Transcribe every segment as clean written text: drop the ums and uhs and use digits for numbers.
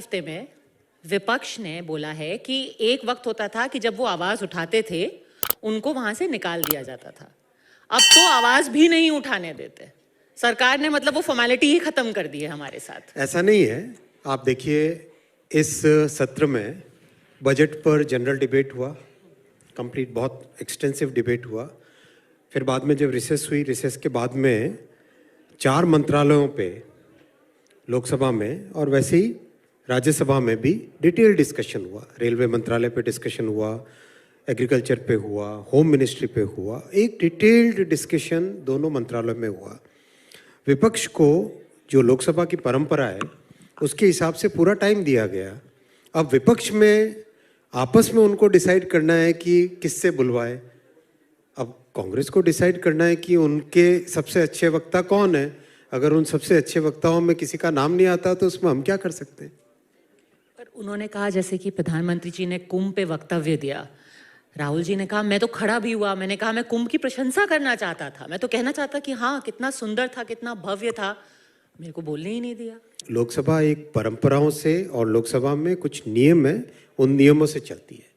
हफ्ते में विपक्ष ने बोला है कि एक वक्त होता था कि जब वो आवाज उठाते थे उनको वहां से निकाल दिया जाता था, अब तो आवाज भी नहीं उठाने देते। सरकार ने मतलब वो फॉर्मेलिटी ही खत्म कर दी है हमारे साथ। ऐसा नहीं है। आप देखिए, इस सत्र में बजट पर जनरल डिबेट हुआ, कंप्लीट बहुत एक्सटेंसिव डिबेट हुआ। फिर बाद में जब रिसेस हुई, रिसेस के बाद में 4 मंत्रालयों पे लोकसभा में और वैसे ही राज्यसभा में भी डिटेल डिस्कशन हुआ। रेलवे मंत्रालय पे डिस्कशन हुआ, एग्रीकल्चर पे हुआ, होम मिनिस्ट्री पे हुआ, एक डिटेल्ड डिस्कशन दोनों मंत्रालयों में हुआ। विपक्ष को जो लोकसभा की परंपरा है उसके हिसाब से पूरा टाइम दिया गया। अब विपक्ष में आपस में उनको डिसाइड करना है कि किससे बुलवाए। अब कांग्रेस को डिसाइड करना है कि उनके सबसे अच्छे वक्ता कौन है। अगर उन सबसे अच्छे वक्ताओं में किसी का नाम नहीं आता तो उसमें हम क्या कर सकते हैं। पर उन्होंने कहा, जैसे कि प्रधानमंत्री जी ने कुंभ पे वक्तव्य दिया, राहुल जी ने कहा मैं तो खड़ा भी हुआ, मैंने कहा मैं कुंभ की प्रशंसा करना चाहता था, मैं तो कहना चाहता कि हाँ कितना सुंदर था, कितना भव्य था, मेरे को बोलने ही नहीं दिया। लोकसभा एक परंपराओं से और लोकसभा में कुछ नियम है, उन नियमों से चलती है।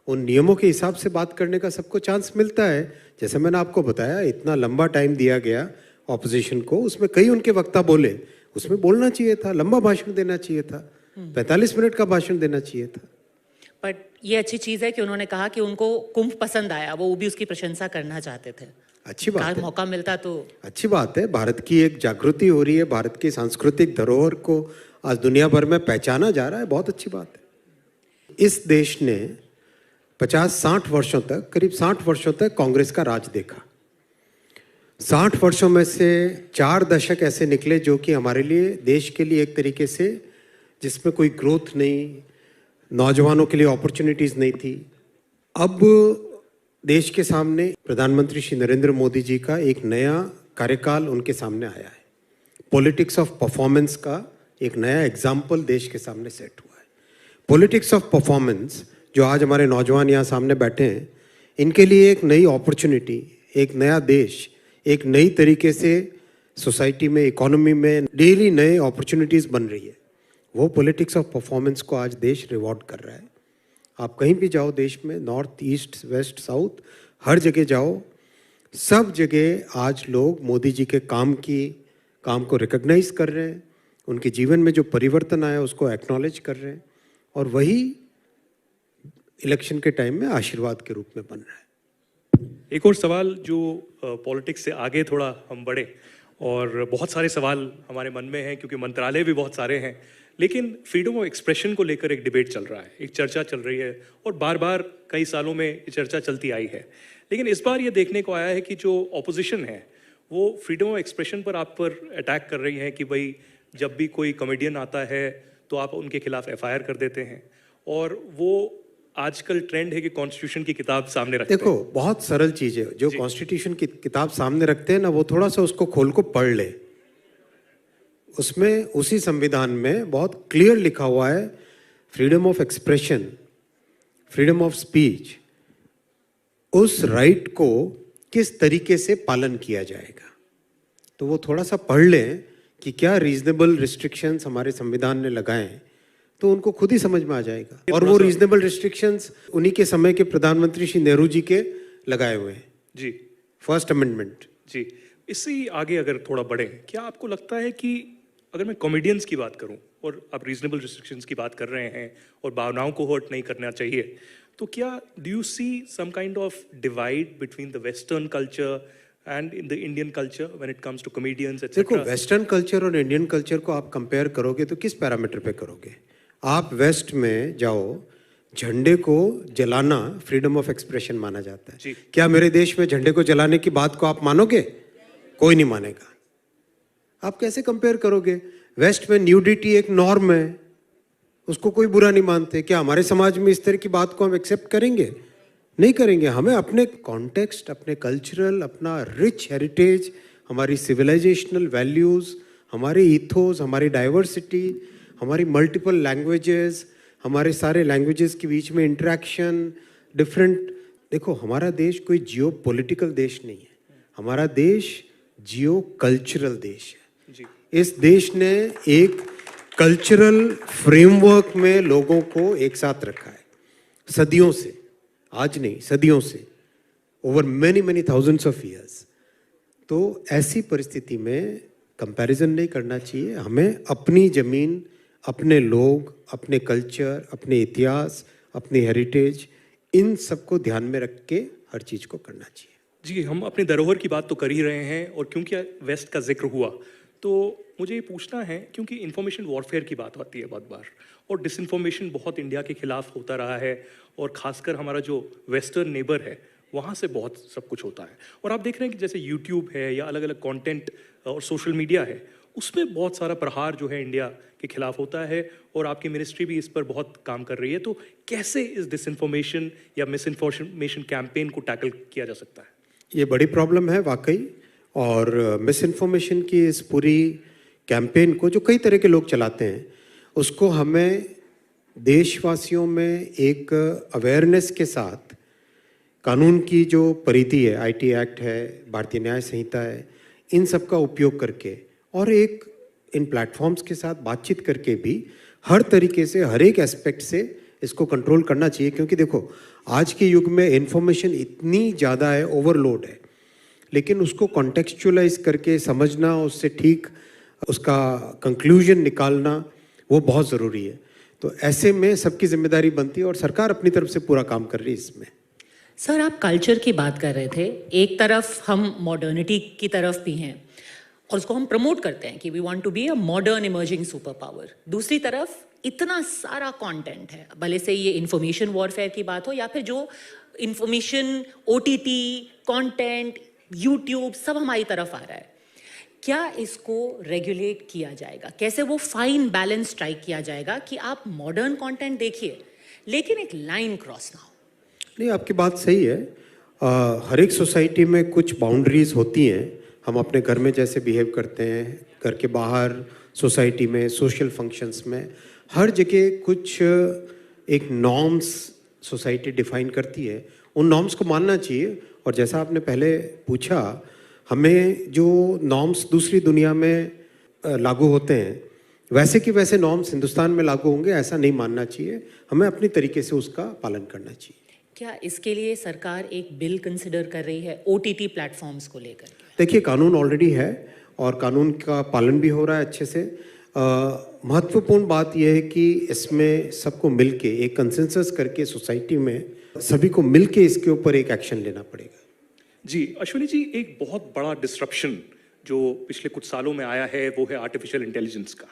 उन नियमों के हिसाब से बात करने का सबको चांस मिलता है। जैसे मैंने आपको बताया, इतना लंबा टाइम दिया गया ऑपोजिशन को, उसमें कई उनके वक्ता बोले, उसमें बोलना चाहिए था, लंबा भाषण देना चाहिए था, 45 मिनट का भाषण देना चाहिए था। बट ये अच्छी चीज है कि उन्होंने कहा कि उनको कुंभ पसंद आया, वो भी उसकी प्रशंसा करना चाहते थे। अच्छी बात है, मौका मिलता तो अच्छी बात है। भारत की एक जागृति हो रही है, भारत की सांस्कृतिक धरोहर को आज दुनिया भर में पहचाना जा रहा है, बहुत अच्छी बात है। इस देश ने 50-60 वर्षों तक, करीब 60 वर्षों तक कांग्रेस का राज देखा। 60 वर्षों में से 4 दशक ऐसे निकले जो कि हमारे लिए, देश के लिए एक तरीके से जिसमें कोई ग्रोथ नहीं, नौजवानों के लिए अपॉर्चुनिटीज नहीं थी। अब देश के सामने प्रधानमंत्री श्री नरेंद्र मोदी जी का एक नया कार्यकाल उनके सामने आया है। पॉलिटिक्स ऑफ परफॉर्मेंस का एक नया एग्जाम्पल देश के सामने सेट हुआ है। पॉलिटिक्स ऑफ परफॉर्मेंस जो आज हमारे नौजवान यहाँ सामने बैठे हैं, इनके लिए एक नई अपॉर्चुनिटी, एक नया देश, एक नई तरीके से सोसाइटी में, इकोनॉमी में डेली नए अपॉर्चुनिटीज बन रही है। वो पॉलिटिक्स ऑफ परफॉर्मेंस को आज देश रिवॉर्ड कर रहा है। आप कहीं भी जाओ देश में, नॉर्थ, ईस्ट, वेस्ट, साउथ, हर जगह जाओ, सब जगह आज लोग मोदी जी के काम को रिकॉग्नाइज कर रहे हैं, उनके जीवन में जो परिवर्तन आया उसको एक्नॉलेज कर रहे हैं, और वही इलेक्शन के टाइम में आशीर्वाद के रूप में बन रहा है। एक और सवाल जो पॉलिटिक्स से आगे थोड़ा हम बढ़े, और बहुत सारे सवाल हमारे मन में हैं क्योंकि मंत्रालय भी बहुत सारे हैं, लेकिन फ्रीडम ऑफ एक्सप्रेशन को लेकर एक डिबेट चल रहा है, एक चर्चा चल रही है, और बार बार कई सालों में ये चर्चा चलती आई है। लेकिन इस बार ये देखने को आया है कि जो ऑपोजिशन है वो फ्रीडम ऑफ एक्सप्रेशन पर आप पर अटैक कर रही है कि भाई जब भी कोई कॉमेडियन आता है तो आप उनके खिलाफ FIR कर देते हैं, और वो आजकल ट्रेंड है कि कॉन्स्टिट्यूशन की किताब सामने रखते हैं। देखो, बहुत सरल चीज है, जो कॉन्स्टिट्यूशन की किताब सामने रखते हैं ना, वो थोड़ा सा उसको खोल को पढ़ ले। उसमें, उसी संविधान में बहुत क्लियर लिखा हुआ है, freedom of expression, freedom of speech, उस राइट को किस तरीके से पालन किया जाएगा। तो वो थोड़ा सा पढ़ लें कि क्या रीजनेबल रिस्ट्रिक्शंस हमारे संविधान ने लगाए हैं, तो उनको खुद ही समझ में आ जाएगा। और वो रीजनेबल रिस्ट्रिक्शंस उन्हीं के समय के प्रधानमंत्री श्री नेहरू जी के लगाए हुए हैं जी, फर्स्ट अमेंडमेंट। जी, इससे आगे अगर थोड़ा बढ़े, क्या आपको लगता है कि अगर मैं कॉमेडियंस की बात करूं और आप रीजनेबल रिस्ट्रिक्शंस की बात कर रहे हैं और भावनाओं को हर्ट नहीं करना चाहिए, तो क्या do you see some kind of divide between the western culture and in the Indian culture when it comes to comedians etcetera? देखो, वेस्टर्न कल्चर और इंडियन कल्चर को आप कंपेयर करोगे तो किस पैरामीटर पे करोगे? आप वेस्ट में जाओ, झंडे को जलाना फ्रीडम ऑफ एक्सप्रेशन माना जाता है। क्या मेरे देश में झंडे को जलाने की बात को आप मानोगे? कोई नहीं मानेगा। आप कैसे कंपेयर करोगे? वेस्ट में न्यूडिटी एक नॉर्म है, उसको कोई बुरा नहीं मानते। क्या हमारे समाज में इस तरह की बात को हम एक्सेप्ट करेंगे? नहीं करेंगे। हमें अपने कॉन्टेक्स्ट, अपने कल्चरल, अपना रिच हेरिटेज, हमारी सिविलाइजेशनल वैल्यूज, हमारे ईथोस, हमारी डाइवर्सिटी, हमारी मल्टीपल लैंग्वेजेस, हमारे सारे लैंग्वेजेस के बीच में इंटरेक्शन, डिफरेंट। देखो, हमारा देश कोई जियो पॉलिटिकल देश नहीं है, हमारा देश जियो कल्चरल देश है। इस देश ने एक कल्चरल फ्रेमवर्क में लोगों को एक साथ रखा है सदियों से, आज नहीं सदियों से, over many many thousands of years. तो ऐसी परिस्थिति में कंपैरिजन नहीं करना चाहिए, हमें अपनी ज़मीन, अपने लोग, अपने कल्चर, अपने इतिहास, अपनी हेरिटेज, इन सबको ध्यान में रख के हर चीज़ को करना चाहिए। जी, हम अपनी धरोहर की बात तो कर ही रहे हैं, और क्योंकि वेस्ट का जिक्र हुआ तो मुझे ये पूछना है, क्योंकि इंफॉर्मेशन वॉरफेयर की बात आती है बहुत बार, और डिसइंफॉर्मेशन बहुत इंडिया के खिलाफ होता रहा है, और खासकर हमारा जो वेस्टर्न नेबर है वहाँ से बहुत सब कुछ होता है। और आप देख रहे हैं कि जैसे यूट्यूब है या अलग अलग कंटेंट और सोशल मीडिया है, उसमें बहुत सारा प्रहार जो है इंडिया के खिलाफ होता है, और आपकी मिनिस्ट्री भी इस पर बहुत काम कर रही है। तो कैसे इस डिसइंफॉर्मेशन या मिसइंफॉर्मेशन कैंपेन को टैकल किया जा सकता है? ये बड़ी प्रॉब्लम है वाकई, और मिस इन्फॉर्मेशन की इस पूरी कैंपेन को जो कई तरह के लोग चलाते हैं, उसको हमें देशवासियों में एक अवेयरनेस के साथ, कानून की जो परिधि है, आईटी एक्ट है, भारतीय न्याय संहिता है, इन सब का उपयोग करके और एक इन प्लेटफॉर्म्स के साथ बातचीत करके भी हर तरीके से, हर एक एस्पेक्ट से इसको कंट्रोल करना चाहिए। क्योंकि देखो, आज के युग में इंफॉर्मेशन इतनी ज़्यादा है, ओवरलोड है, लेकिन उसको कॉन्टेक्चुअलाइज करके समझना, उससे ठीक उसका कंक्लूजन निकालना, वो बहुत ज़रूरी है। तो ऐसे में सबकी जिम्मेदारी बनती है, और सरकार अपनी तरफ से पूरा काम कर रही है इसमें। सर, आप कल्चर की बात कर रहे थे। एक तरफ हम मॉडर्निटी की तरफ भी हैं और उसको हम प्रमोट करते हैं कि we want to be a modern emerging super power. दूसरी तरफ इतना सारा कंटेंट है, भले से ये इंफॉर्मेशन वॉरफेयर की बात हो या फिर जो इंफॉर्मेशन ओटीटी कंटेंट, यूट्यूब, सब हमारी तरफ आ रहा है। क्या इसको रेगुलेट किया जाएगा? कैसे वो फाइन बैलेंस स्ट्राइक किया जाएगा कि आप मॉडर्न कंटेंट देखिए लेकिन एक लाइन क्रॉस ना हो? नहीं, आपकी बात सही है। हर एक सोसाइटी में कुछ बाउंड्रीज होती हैं। हम अपने घर में जैसे बिहेव करते हैं, घर के बाहर, सोसाइटी में, सोशल फंक्शंस में, हर जगह कुछ एक नॉर्म्स सोसाइटी डिफाइन करती है। उन नॉर्म्स को मानना चाहिए, और जैसा आपने पहले पूछा, हमें जो नॉर्म्स दूसरी दुनिया में लागू होते हैं, वैसे कि वैसे नॉर्म्स हिंदुस्तान में लागू होंगे ऐसा नहीं मानना चाहिए। हमें अपनी तरीके से उसका पालन करना चाहिए। क्या इसके लिए सरकार एक बिल कंसिडर कर रही है ओटीटी प्लेटफॉर्म्स को लेकर? देखिए, कानून ऑलरेडी है और कानून का पालन भी हो रहा है अच्छे से। महत्वपूर्ण बात यह है कि इसमें सबको मिलके एक कंसेंसस करके सोसाइटी में सभी को मिलके इसके ऊपर एक एक्शन लेना पड़ेगा। जी अश्विनी जी, एक बहुत बड़ा डिस्ट्रप्शन जो पिछले कुछ सालों में आया है वो है आर्टिफिशियल इंटेलिजेंस का,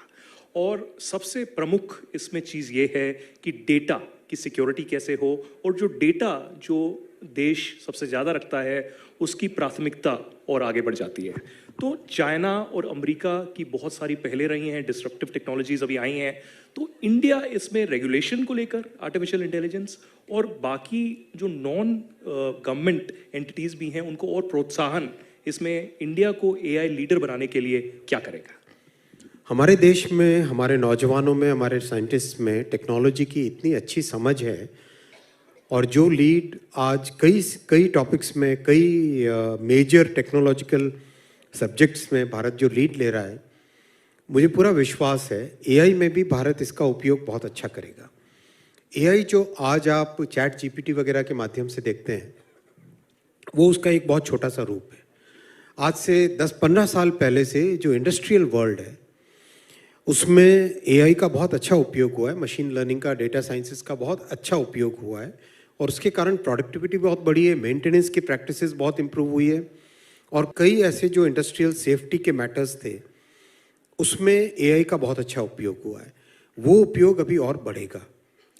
और सबसे प्रमुख इसमें चीज़ ये है कि डेटा की सिक्योरिटी कैसे हो, और जो डेटा जो देश सबसे ज़्यादा रखता है उसकी प्राथमिकता और आगे बढ़ जाती है। तो चाइना और अमेरिका की बहुत सारी पहले रही हैं, डिस्ट्रप्टिव टेक्नोलॉजीज अभी आई हैं, तो इंडिया इसमें रेगुलेशन को लेकर आर्टिफिशियल इंटेलिजेंस और बाकी जो नॉन गवर्नमेंट एंटिटीज़ भी हैं उनको और प्रोत्साहन, इसमें इंडिया को एआई लीडर बनाने के लिए क्या करेगा? हमारे देश में, हमारे नौजवानों में, हमारे साइंटिस्ट में टेक्नोलॉजी की इतनी अच्छी समझ है, और जो लीड आज कई टॉपिक्स में, कई मेजर टेक्नोलॉजिकल सब्जेक्ट्स में भारत जो लीड ले रहा है, मुझे पूरा विश्वास है एआई में भी भारत इसका उपयोग बहुत अच्छा करेगा। एआई जो आज आप चैट जीपीटी वगैरह के माध्यम से देखते हैं, वो उसका एक बहुत छोटा सा रूप है। आज से 10-15 साल पहले से जो इंडस्ट्रियल वर्ल्ड है उसमें एआई का बहुत अच्छा उपयोग हुआ है, मशीन लर्निंग का, डेटा साइंसेस का बहुत अच्छा उपयोग हुआ है, और उसके कारण प्रोडक्टिविटी बहुत बढ़ी है, मेंटेनेंस की प्रैक्टिसेस बहुत इंप्रूव हुई है, और कई ऐसे जो इंडस्ट्रियल सेफ्टी के मैटर्स थे उसमें एआई का बहुत अच्छा उपयोग हुआ है। वो उपयोग अभी और बढ़ेगा।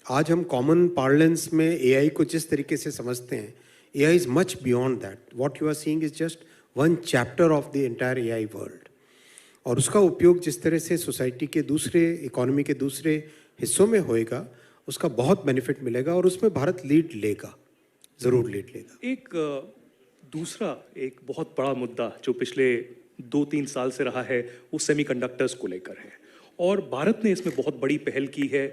आज हम कॉमन पार्लेंस में एआई को जिस तरीके से समझते हैं, AI is much beyond that. What you are seeing is just one chapter of the entire AI world, और उसका उपयोग जिस तरह से सोसाइटी के दूसरे, इकोनॉमी के दूसरे हिस्सों में होएगा, उसका बहुत बेनिफिट मिलेगा, और उसमें भारत लीड लेगा, ज़रूर लीड लेगा। एक दूसरा एक बहुत बड़ा मुद्दा जो पिछले 2-3 साल से रहा है वो सेमीकंडक्टर्स को लेकर है, और भारत ने इसमें बहुत बड़ी पहल की है।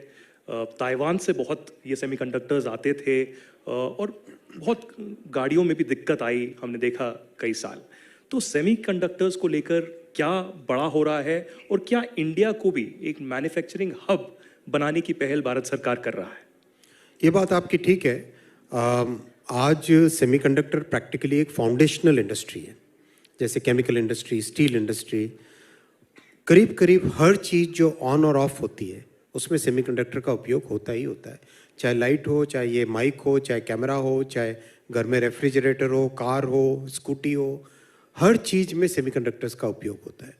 ताइवान से बहुत ये सेमीकंडक्टर्स आते थे, और बहुत गाड़ियों में भी दिक्कत आई, हमने देखा कई साल। तो सेमीकंडक्टर्स को लेकर क्या बड़ा हो रहा है और क्या इंडिया को भी एक मैन्युफैक्चरिंग हब बनाने की पहल भारत सरकार कर रहा है? ये बात आपकी ठीक है। आज सेमीकंडक्टर प्रैक्टिकली एक फाउंडेशनल इंडस्ट्री है, जैसे केमिकल इंडस्ट्री, स्टील इंडस्ट्री, करीब करीब हर चीज़ जो ऑन और ऑफ होती है उसमें सेमीकंडक्टर का उपयोग होता ही होता है। चाहे लाइट हो, चाहे ये माइक हो, चाहे कैमरा हो, चाहे घर में रेफ्रिजरेटर हो, कार हो, स्कूटी हो, हर चीज़ में सेमीकंडक्टर्स का उपयोग होता है।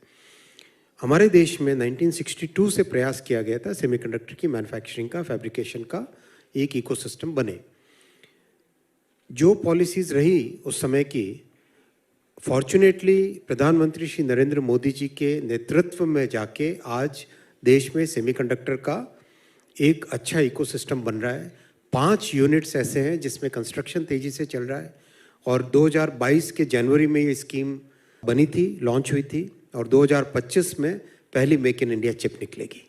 हमारे देश में 1962 से प्रयास किया गया था सेमीकंडक्टर की मैन्युफैक्चरिंग का, फैब्रिकेशन का एक इकोसिस्टम बने। जो पॉलिसीज़ रही उस समय की, फॉर्चुनेटली प्रधानमंत्री श्री नरेंद्र मोदी जी के नेतृत्व में जाके आज देश में सेमीकंडक्टर का एक अच्छा इकोसिस्टम बन रहा है। 5 यूनिट्स ऐसे हैं जिसमें कंस्ट्रक्शन तेज़ी से चल रहा है और 2022 के जनवरी में ये स्कीम बनी थी, लॉन्च हुई थी और 2025 में पहली मेक इन इंडिया चिप निकलेगी।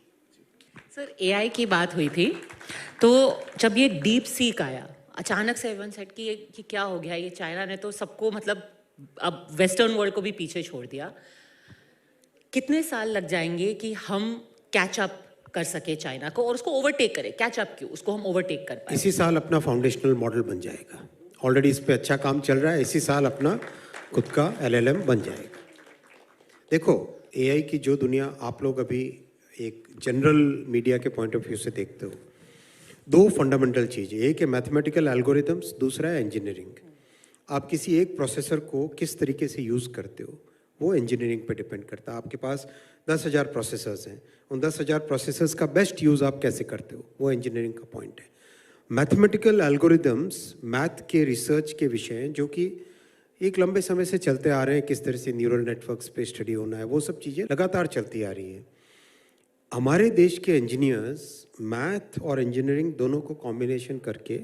सर, एआई की बात हुई थी, तो जब ये डीप सीक आया, अचानक से एवरीवन सेड कि ये क्या हो गया, ये चाइना ने तो सबको मतलब अब वेस्टर्न वर्ल्ड को भी पीछे छोड़ दिया। कितने साल लग जाएंगे कि हम कैच अप कर सके चाइना को और उसको ओवरटेक करें? कैच अप क्यों, उसको हम ओवरटेक कर पाए? इसी साल अपना फाउंडेशनल मॉडल बन जाएगा। ऑलरेडी इस पे अच्छा काम चल रहा है। इसी साल अपना खुद का LLM बन जाएगा। देखो, AI की जो दुनिया आप लोग अभी एक जनरल मीडिया के पॉइंट ऑफ व्यू से देखते हो, 2 फंडामेंटल चीज़ें, एक है मैथमेटिकल एल्गोरिथम्स, दूसरा है इंजीनियरिंग। आप किसी एक प्रोसेसर को किस तरीके से यूज़ करते हो वो इंजीनियरिंग पे डिपेंड करता है। आपके पास 10,000 प्रोसेसर्स हैं, उन 10,000 प्रोसेसर्स का बेस्ट यूज़ आप कैसे करते हो वो इंजीनियरिंग का पॉइंट है। मैथमेटिकल एल्गोरिदम्स मैथ के रिसर्च के विषय हैं जो कि एक लंबे समय से चलते आ रहे हैं। किस तरह से न्यूरल नेटवर्क्स पे स्टडी होना है, वो सब चीज़ें लगातार चलती आ रही हैं। हमारे देश के इंजीनियर्स मैथ और इंजीनियरिंग दोनों को कॉम्बिनेशन करके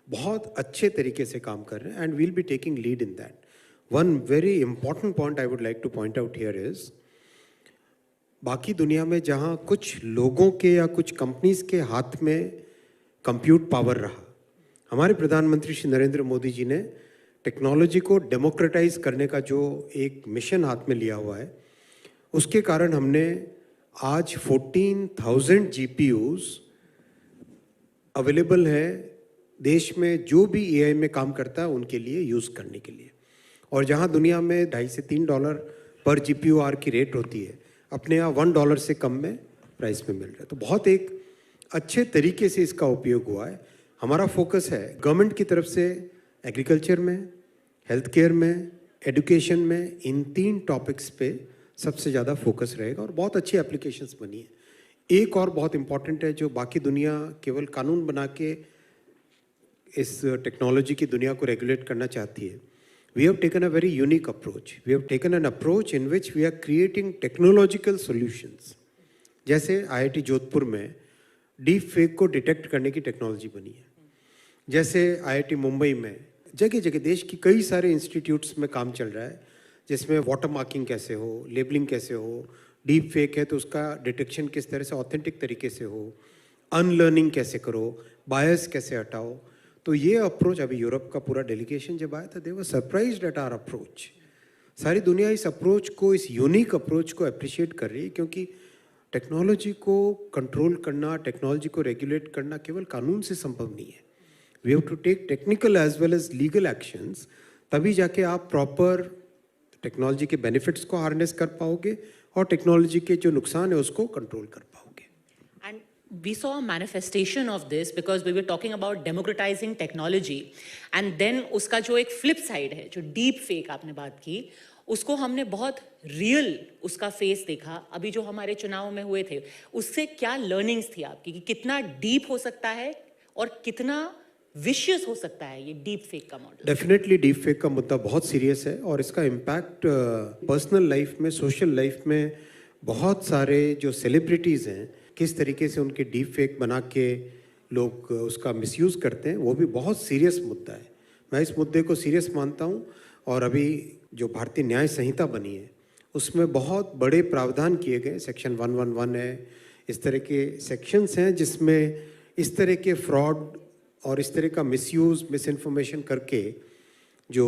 बहुत अच्छे तरीके से काम कर रहे हैं and we'll be taking lead in that. One very important point I would like to point out here is, बाकी दुनिया में जहाँ कुछ लोगों के या कुछ कंपनीज के हाथ में कंप्यूट पावर रहा, हमारे प्रधानमंत्री श्री नरेंद्र मोदी जी ने टेक्नोलॉजी को डेमोक्रेटाइज करने का जो एक मिशन हाथ में लिया हुआ है, उसके कारण हमने आज 14,000 GPUs अवेलेबल है देश में जो भी AI में काम करता है उनके लिए यूज़ करने के लिए। और जहां दुनिया में $2.5 से $3 पर GPU आर की रेट होती है, अपने यहाँ $1 से कम में प्राइस में मिल रहा है। तो बहुत एक अच्छे तरीके से इसका उपयोग हुआ है। हमारा फोकस है गवर्नमेंट की तरफ से एग्रीकल्चर में, हेल्थ केयर में, एजुकेशन में, इन 3 टॉपिक्स पे सबसे ज़्यादा फोकस रहेगा और बहुत अच्छी एप्लीकेशंस बनी है। एक और बहुत इंपॉर्टेंट है जो बाकी दुनिया केवल कानून बना के इस टेक्नोलॉजी की दुनिया को रेगुलेट करना चाहती है। We have taken a very unique approach. We have taken an approach in which we are creating technological solutions. जैसे IIT जोधपुर में डीप फेक को डिटेक्ट करने की टेक्नोलॉजी बनी है, जैसे IIT मुंबई में जगह जगह देश की कई सारे इंस्टीट्यूट्स में काम चल रहा है जिसमें वाटर मार्किंग कैसे हो, लेबलिंग कैसे हो, डीप फेक है तो उसका डिटेक्शन किस तरह से ऑथेंटिक तरीके से हो, अनलर्निंग कैसे करो, बायस कैसे हटाओ। तो ये अप्रोच, अभी यूरोप का पूरा डेलीगेशन जब आया था, दे वर सरप्राइज्ड एट आवर अप्रोच। सारी दुनिया इस अप्रोच को, इस यूनिक अप्रोच को अप्रिशिएट कर रही है, क्योंकि टेक्नोलॉजी को कंट्रोल करना, टेक्नोलॉजी को रेगुलेट करना केवल कानून से संभव नहीं है। We have to take technical as well as legal actions, तभी जाके आप प्रॉपर टेक्नोलॉजी के बेनिफिट्स को हार्नेस कर पाओगे और टेक्नोलॉजी के जो नुकसान है उसको कंट्रोल कर पाओगे। And we saw a manifestation of this because we were talking about democratizing technology, and then उसका जो एक flip side है, जो deep fake आपने बात की, उसको हमने बहुत real उसका फेस देखा। अभी जो हमारे चुनाव में हुए थे, उससे क्या learnings थी आपकी कि कितना deep हो सकता है और कितना विशियस हो सकता है ये डीप फेक का मॉडल? डेफिनेटली डीप फेक का मुद्दा बहुत सीरियस है और इसका इम्पैक्ट पर्सनल लाइफ में, सोशल लाइफ में बहुत सारे जो सेलिब्रिटीज़ हैं, किस तरीके से उनके डीप फेक बना के लोग उसका मिसयूज़ करते हैं, वो भी बहुत सीरियस मुद्दा है। मैं इस मुद्दे को सीरियस मानता हूँ और अभी जो भारतीय न्याय संहिता बनी है उसमें बहुत बड़े प्रावधान किए गए। सेक्शन 111 है, इस तरह के सेक्शंस हैं जिसमें इस तरह के फ्रॉड और इस तरह का मिसयूज़, मिस इन्फॉर्मेशन करके जो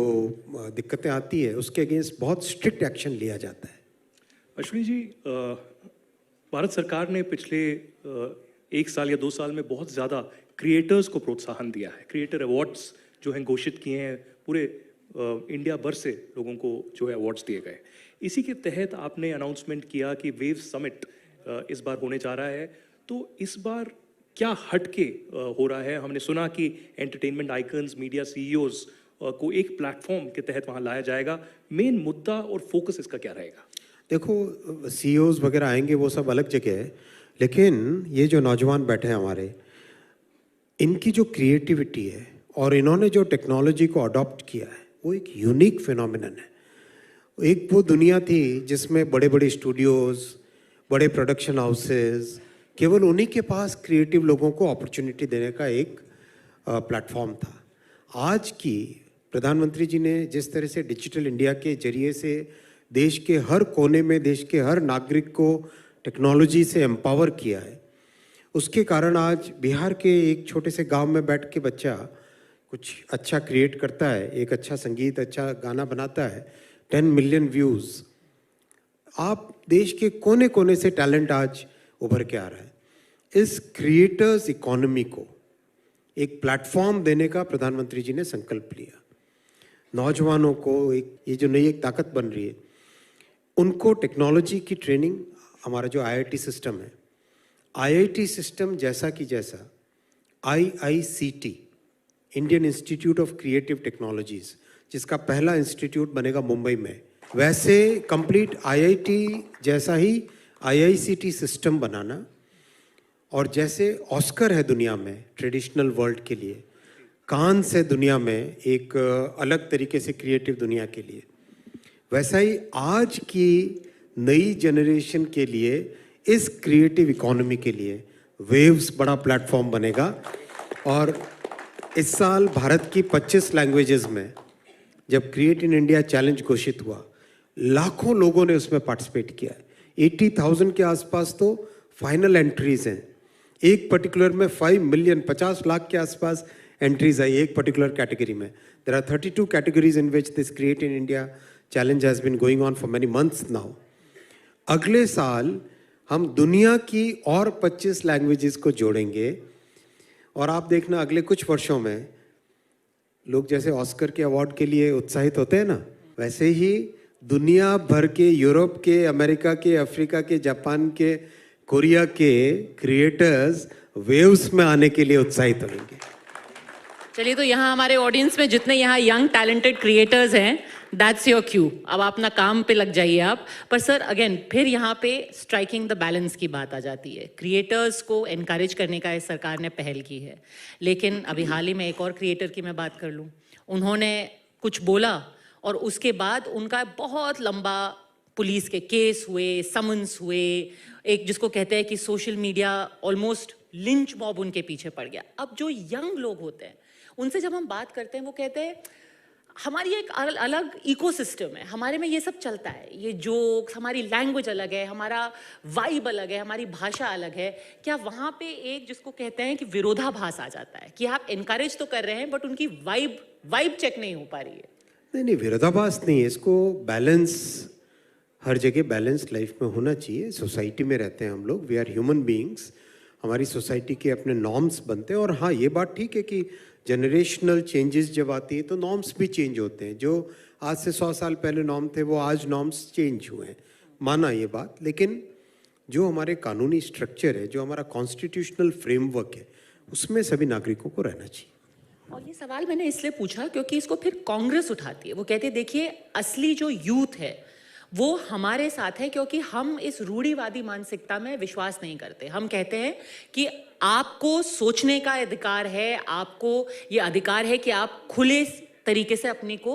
दिक्कतें आती है उसके अगेंस्ट बहुत स्ट्रिक्ट एक्शन लिया जाता है। अश्विनी जी, भारत सरकार ने पिछले 1 साल या 2 साल में बहुत ज़्यादा क्रिएटर्स को प्रोत्साहन दिया है। क्रिएटर अवार्ड्स जो हैं घोषित किए हैं, पूरे इंडिया भर से लोगों को जो है अवार्ड्स दिए गए। इसी के तहत आपने अनाउंसमेंट किया कि वेव समिट इस बार होने जा रहा है, तो इस बार क्या हटके हो रहा है? हमने सुना कि एंटरटेनमेंट आइकन्स, मीडिया सीईओज को एक प्लेटफॉर्म के तहत वहाँ लाया जाएगा। मेन मुद्दा और फोकस इसका क्या रहेगा? देखो, सीईओज वगैरह आएंगे वो सब अलग जगह है, लेकिन ये जो नौजवान बैठे हैं हमारे, इनकी जो क्रिएटिविटी है और इन्होंने जो टेक्नोलॉजी को अडॉप्ट किया है वो एक यूनिक फिनोमिनन है। एक वो दुनिया थी जिसमें बड़े बड़े स्टूडियोज़, बड़े प्रोडक्शन हाउसेस, केवल उन्हीं के पास क्रिएटिव लोगों को अपॉर्चुनिटी देने का एक प्लेटफॉर्म था। आज की प्रधानमंत्री जी ने जिस तरह से डिजिटल इंडिया के जरिए से देश के हर कोने में, देश के हर नागरिक को टेक्नोलॉजी से एम्पावर किया है, उसके कारण आज बिहार के एक छोटे से गांव में बैठ के बच्चा कुछ अच्छा क्रिएट करता है, एक अच्छा संगीत, अच्छा गाना बनाता है, 10 मिलियन व्यूज़। आप देश के कोने कोने से टैलेंट आज उभर के आ रहा है। इस क्रिएटर्स इकोनॉमी को एक प्लेटफॉर्म देने का प्रधानमंत्री जी ने संकल्प लिया। नौजवानों को एक ये जो नई एक ताकत बन रही है, उनको टेक्नोलॉजी की ट्रेनिंग, हमारा जो आईआईटी सिस्टम है, आईआईटी सिस्टम जैसा कि जैसा IICT, Indian institute of creative technologies, जिसका पहला इंस्टीट्यूट बनेगा मुंबई में, वैसे कंप्लीट आईआईटी जैसा ही आईआईसीटी सिस्टम बनाना, और जैसे ऑस्कर है दुनिया में ट्रेडिशनल वर्ल्ड के लिए, कांस है दुनिया में एक अलग तरीके से क्रिएटिव दुनिया के लिए, वैसा ही आज की नई जनरेशन के लिए इस क्रिएटिव इकोनॉमी के लिए वेव्स बड़ा प्लेटफॉर्म बनेगा। और इस साल भारत की 25 लैंग्वेजेस में जब क्रिएट इन इंडिया चैलेंज घोषित हुआ, लाखों लोगों ने उसमें पार्टिसिपेट किया है। 80,000 के आसपास तो फाइनल एंट्रीज हैं। एक पर्टिकुलर में 5 मिलियन, 50 लाख के आसपास एंट्रीज आई एक पर्टिकुलर कैटेगरी में। There are 32 categories in which this create in India challenge has been going on for many months now. अगले साल हम दुनिया की और 25 लैंग्वेजेस को जोड़ेंगे, और आप देखना अगले कुछ वर्षों में लोग जैसे ऑस्कर के अवार्ड के लिए उत्साहित होते हैं ना, वैसे ही दुनिया भर के, यूरोप के, अमेरिका के, अफ्रीका के, जापान के, कोरिया के क्रिएटर्स वेव्स में आने के लिए उत्साहित होंगे। चलिए, तो यहाँ हमारे ऑडियंस में जितने यहाँ यंग टैलेंटेड क्रिएटर्स हैं, दैट्स योर क्यू। अब आप अपना काम पे लग जाइए आप। पर सर, अगेन फिर यहाँ पे स्ट्राइकिंग द बैलेंस की बात आ जाती है। क्रिएटर्स को एनकरेज करने का इस सरकार ने पहल की है, लेकिन अभी हाल ही में एक और क्रिएटर की मैं बात कर लूँ, उन्होंने कुछ बोला और उसके बाद उनका बहुत लंबा पुलिस के केस हुए, समन्स हुए, एक जिसको कहते हैं कि social media almost lynch mob उनके पीछे पड़ गया। अब जो यंग लोग होते हैं उनसे जब हम बात करते हैं, वो कहते हैं हमारी एक अलग इकोसिस्टम है, हमारे में ये सब चलता है, ये जोक्स, हमारी लैंग्वेज अलग है, हमारा वाइब अलग है, हमारी भाषा अलग है। क्या वहाँ पे एक जिसको कहते हैं कि विरोधाभास आ जाता है कि आप एनकरेज तो कर रहे हैं बट उनकी वाइब चेक नहीं हो पा रही है? नहीं, विरोधाभास नहीं है, इसको बैलेंस, हर जगह बैलेंस लाइफ में होना चाहिए। सोसाइटी में रहते हैं हम लोग, वी आर ह्यूमन बीइंग्स, हमारी सोसाइटी के अपने नॉर्म्स बनते हैं। और हाँ, ये बात ठीक है कि जनरेशनल चेंजेस जब आती है तो नॉर्म्स भी चेंज होते हैं। जो आज से 100 साल पहले नॉर्म थे वो आज नॉर्म्स चेंज हुए हैं, माना ये बात। लेकिन जो हमारे कानूनी स्ट्रक्चर है, जो हमारा कॉन्स्टिट्यूशनल फ्रेमवर्क है, उसमें सभी नागरिकों को रहना चाहिए। और ये सवाल मैंने इसलिए पूछा क्योंकि इसको फिर कांग्रेस उठाती है। वो कहते हैं देखिए, असली जो यूथ है वो हमारे साथ है, क्योंकि हम इस रूढ़िवादी मानसिकता में विश्वास नहीं करते। हम कहते हैं कि आपको सोचने का अधिकार है, आपको ये अधिकार है कि आप खुले तरीके से अपने को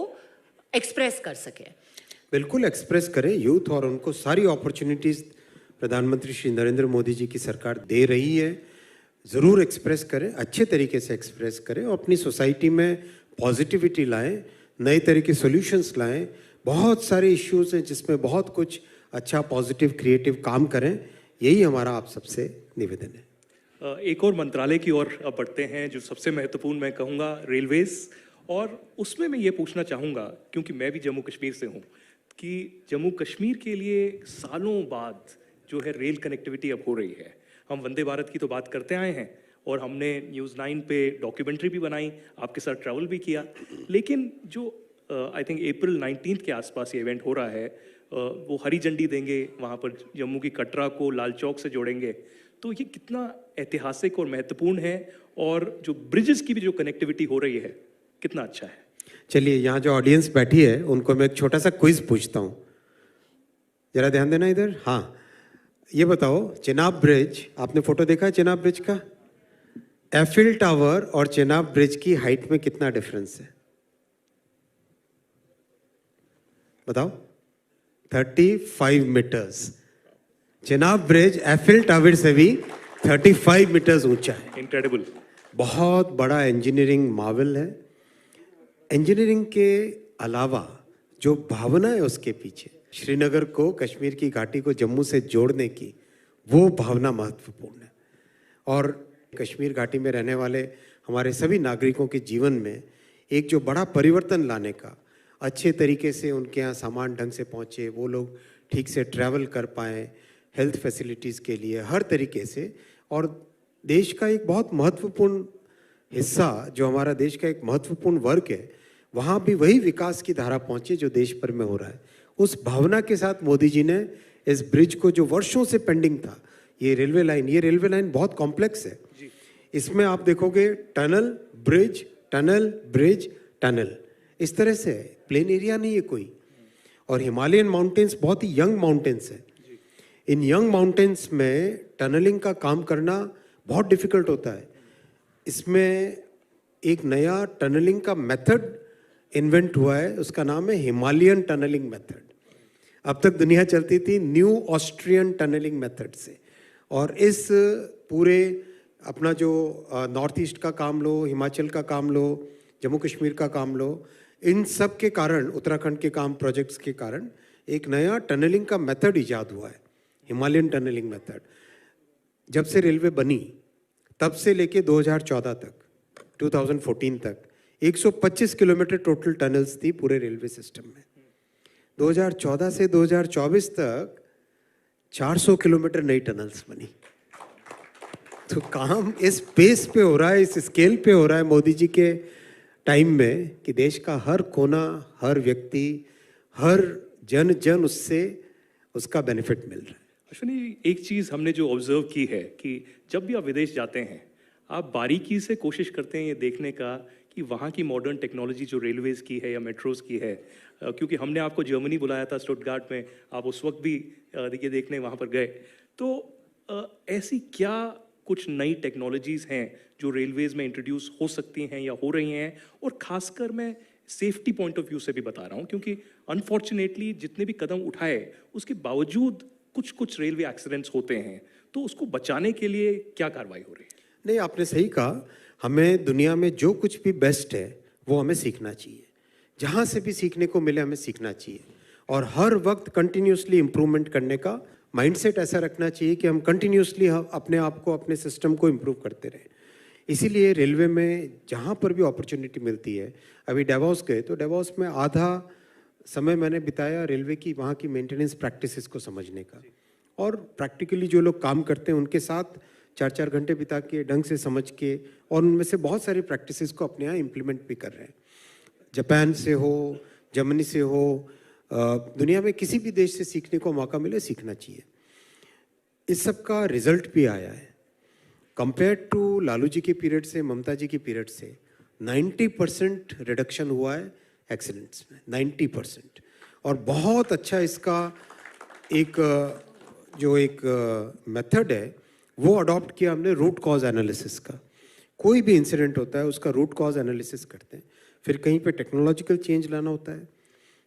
एक्सप्रेस कर सकें। बिल्कुल एक्सप्रेस करें यूथ, और उनको सारी अपॉर्चुनिटीज प्रधानमंत्री श्री नरेंद्र मोदी जी की सरकार दे रही है। ज़रूर एक्सप्रेस करें, अच्छे तरीके से एक्सप्रेस करें, और अपनी सोसाइटी में पॉजिटिविटी लाएं, नए तरह के सॉल्यूशंस लाएं। बहुत सारे इश्यूज हैं जिसमें बहुत कुछ अच्छा, पॉजिटिव, क्रिएटिव काम करें। यही हमारा आप सबसे निवेदन है। एक और मंत्रालय की ओर बढ़ते हैं जो सबसे महत्वपूर्ण मैं कहूँगा रेलवेज और उसमें मैं ये पूछना चाहूँगा, क्योंकि मैं भी जम्मू कश्मीर से हूँ, कि जम्मू कश्मीर के लिए सालों बाद जो है रेल कनेक्टिविटी अब हो रही है। हम वंदे भारत की तो बात करते आए हैं और हमने न्यूज़ 9 पे डॉक्यूमेंट्री भी बनाई, आपके साथ ट्रैवल भी किया, लेकिन जो आई थिंक अप्रैल 19 के आसपास ये इवेंट हो रहा है, वो हरी झंडी देंगे, वहाँ पर जम्मू की कटरा को लाल चौक से जोड़ेंगे, तो ये कितना ऐतिहासिक और महत्वपूर्ण है, और जो ब्रिजेस की भी जो कनेक्टिविटी हो रही है कितना अच्छा है। चलिए, यहाँ जो ऑडियंस बैठी है उनको मैं एक छोटा सा क्विज पूछता हूँ, जरा ध्यान देना इधर। हाँ, ये बताओ, चेनाब ब्रिज, आपने फोटो देखा है चेनाब ब्रिज का? एफिल टावर और चेनाब ब्रिज की हाइट में कितना डिफरेंस है? बताओ। 35 meters. Chenab bridge Eiffel tower से भी 35 मीटर्स ऊंचा है। इनक्रेडिबल। बहुत बड़ा इंजीनियरिंग मार्वल है। इंजीनियरिंग के अलावा जो भावना है उसके पीछे, श्रीनगर को, कश्मीर की घाटी को जम्मू से जोड़ने की, वो भावना महत्वपूर्ण है। और कश्मीर घाटी में रहने वाले हमारे सभी नागरिकों के जीवन में एक जो बड़ा परिवर्तन लाने का, अच्छे तरीके से उनके यहाँ सामान ढंग से पहुँचे, वो लोग ठीक से ट्रैवल कर पाएँ, हेल्थ फैसिलिटीज़ के लिए हर तरीके से, और देश का एक बहुत महत्वपूर्ण हिस्सा, जो हमारा देश का एक महत्वपूर्ण वर्ग है, वहाँ भी वही विकास की धारा पहुँचे जो देश भर में हो रहा है। उस भावना के साथ मोदी जी ने इस ब्रिज को, जो वर्षों से पेंडिंग था, ये रेलवे लाइन बहुत कॉम्प्लेक्स है। इसमें आप देखोगे tunnel bridge, tunnel bridge, tunnel, इस तरह से है, प्लेन एरिया नहीं है कोई। और हिमालयन माउंटेन्स बहुत ही यंग माउंटेन्स है। इन यंग माउंटेन्स में टनलिंग का काम करना बहुत डिफिकल्ट होता है। इसमें एक नया टनलिंग का मेथड इन्वेंट हुआ है, उसका नाम है हिमालयन टनलिंग मेथड। अब तक दुनिया चलती थी न्यू ऑस्ट्रियन टनलिंग मेथड से। और इस पूरे अपना जो नॉर्थ ईस्ट का काम लो, हिमाचल का काम लो, जम्मू कश्मीर का काम लो, इन सब के कारण, उत्तराखंड के काम प्रोजेक्ट्स के कारण एक नया टनलिंग का मेथड इजाद हुआ है, हिमालयन टनलिंग मेथड। जब से रेलवे बनी तब से लेके 2014 तक, 2014 तक 125 किलोमीटर टोटल टनल्स थी पूरे रेलवे सिस्टम में। 2014 से 2024 तक 400 किलोमीटर नई टनल्स बनी। तो काम इस पेस पे हो रहा है, इस स्केल पे हो रहा है मोदी जी के टाइम में, कि देश का हर कोना, हर व्यक्ति, हर जन उससे उसका बेनिफिट मिल रहा है। अश्विनी, एक चीज़ हमने जो ऑब्जर्व की है कि जब भी आप विदेश जाते हैं, आप बारीकी से कोशिश करते हैं ये देखने का कि वहाँ की मॉडर्न टेक्नोलॉजी जो रेलवेज़ की है या मेट्रोज़ की है, क्योंकि हमने आपको जर्मनी बुलाया था, स्टुटगार्ट में, आप उस वक्त भी देखिए देखने वहाँ पर गए, तो ऐसी क्या कुछ नई टेक्नोलॉजीज़ हैं जो रेलवेज़ में इंट्रोड्यूस हो सकती हैं या हो रही हैं? और ख़ासकर मैं सेफ्टी पॉइंट ऑफ व्यू से भी बता रहा हूँ, क्योंकि अनफॉर्चुनेटली जितने भी कदम उठाए उसके बावजूद कुछ रेलवे एक्सीडेंट्स होते हैं, तो उसको बचाने के लिए क्या कार्रवाई हो रही है? नहीं, आपने सही कहा, हमें दुनिया में जो कुछ भी बेस्ट है वो हमें सीखना चाहिए। जहाँ से भी सीखने को मिले हमें सीखना चाहिए, और हर वक्त कंटिन्यूसली इम्प्रूवमेंट करने का माइंडसेट ऐसा रखना चाहिए कि हम कंटिन्यूसली अपने आप को, अपने सिस्टम को इम्प्रूव करते रहें। इसीलिए रेलवे में जहाँ पर भी अपॉर्चुनिटी मिलती है, अभी डेवॉस गए तो डेवॉस में आधा समय मैंने बिताया रेलवे की वहाँ की मेंटेनेंस प्रैक्टिसेस को समझने का, और प्रैक्टिकली जो लोग काम करते हैं उनके साथ 4-4 घंटे बिता के ढंग से समझ के, और उनमें से बहुत सारी प्रैक्टिसेस को अपने यहाँ इम्प्लीमेंट भी कर रहे हैं। जापान से हो, जर्मनी से हो, दुनिया में किसी भी देश से सीखने को मौका मिले, सीखना चाहिए। इस सब का रिजल्ट भी आया है। कंपेयर टू लालू जी के पीरियड से, ममता जी के पीरियड से 90% रिडक्शन हुआ है एक्सीडेंट्स में, 90%। और बहुत अच्छा इसका एक मेथड है वो अडॉप्ट किया हमने, रूट कॉज एनालिसिस का। कोई भी इंसिडेंट होता है उसका रूट कॉज एनालिसिस करते हैं, फिर कहीं पे टेक्नोलॉजिकल चेंज लाना होता है,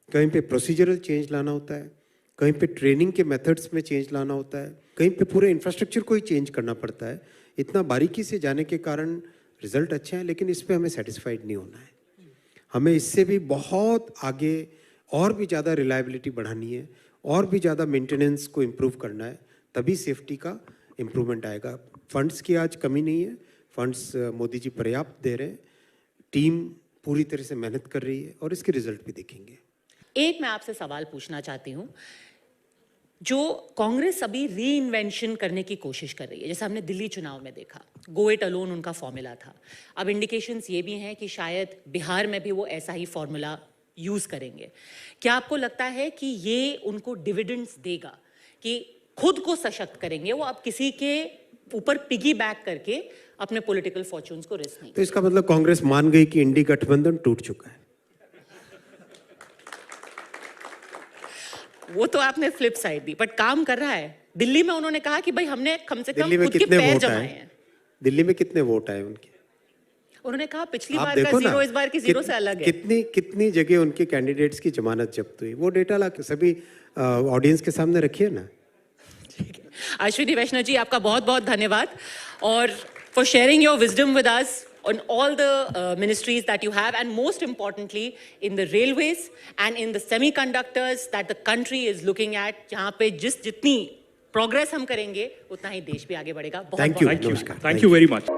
कहीं पे प्रोसीजरल चेंज लाना होता है, कहीं पे ट्रेनिंग के मेथड्स में चेंज लाना होता है, कहीं पे पूरे इंफ्रास्ट्रक्चर को ही चेंज करना पड़ता है। इतना बारीकी से जाने के कारण रिजल्ट अच्छे हैं, लेकिन इस पे हमें सेटिस्फाइड नहीं होना है। हमें इससे भी बहुत आगे और भी ज़्यादा रिलायबिलिटी बढ़ानी है, और भी ज़्यादा मेंटेनेंस को इम्प्रूव करना है, तभी सेफ्टी का इम्प्रूवमेंट आएगा। फंड्स की आज कमी नहीं है, फंड्स मोदी जी पर्याप्त दे रहे हैं, टीम पूरी तरह से मेहनत कर रही है और इसके रिजल्ट भी देखेंगे। एक मैं आपसे सवाल पूछना चाहती हूँ, जो कांग्रेस अभी री इन्वेंशन करने की कोशिश कर रही है, जैसे हमने दिल्ली चुनाव में देखा, गो इट अलोन उनका फॉर्मूला था। अब इंडिकेशंस ये भी हैं कि शायद बिहार में भी वो ऐसा ही फॉर्मूला यूज करेंगे। क्या आपको लगता है कि ये उनको डिविडेंड्स देगा, कि खुद को सशक्त करेंगे वो, अब किसी के ऊपर पिगी बैक करके अपने पॉलिटिकल फॉर्च्यून्स को रिस्क नहीं? तो इसका मतलब कांग्रेस मान गई कि इंडी गठबंधन टूट चुका है। वो तो आपने फ्लिप साइड दी, बट काम कर रहा है। दिल्ली में उन्होंने कहा कि भाई हमने कम से कम दिल्ली में खुद के कितने पैर वोट जमाए आए? हैं। दिल्ली में कितने वोट आए उनके? उन्होंने कहा पिछली आप बार का देखो ना, जीरो इस बार की जीरो से अलग है। कितनी कितनी जगह उनके कैंडिडेट्स की जमानत जब्त हुई, वो डेटा ला के सभी ऑडियंस के सामने रखिए ना। अश्विनी वैष्णव जी, आपका बहुत बहुत धन्यवाद, और for sharing your wisdom with us on all the ministries that you have, and most importantly in the railways and in the semiconductors that the country is looking at, जहाँ पे जितनी प्रोग्रेस हम करेंगे उतना ही देश भी आगे बढ़ेगा। बहुत थैंक यू, थैंक यू, नमस्कार, थैंक यू वेरी मच।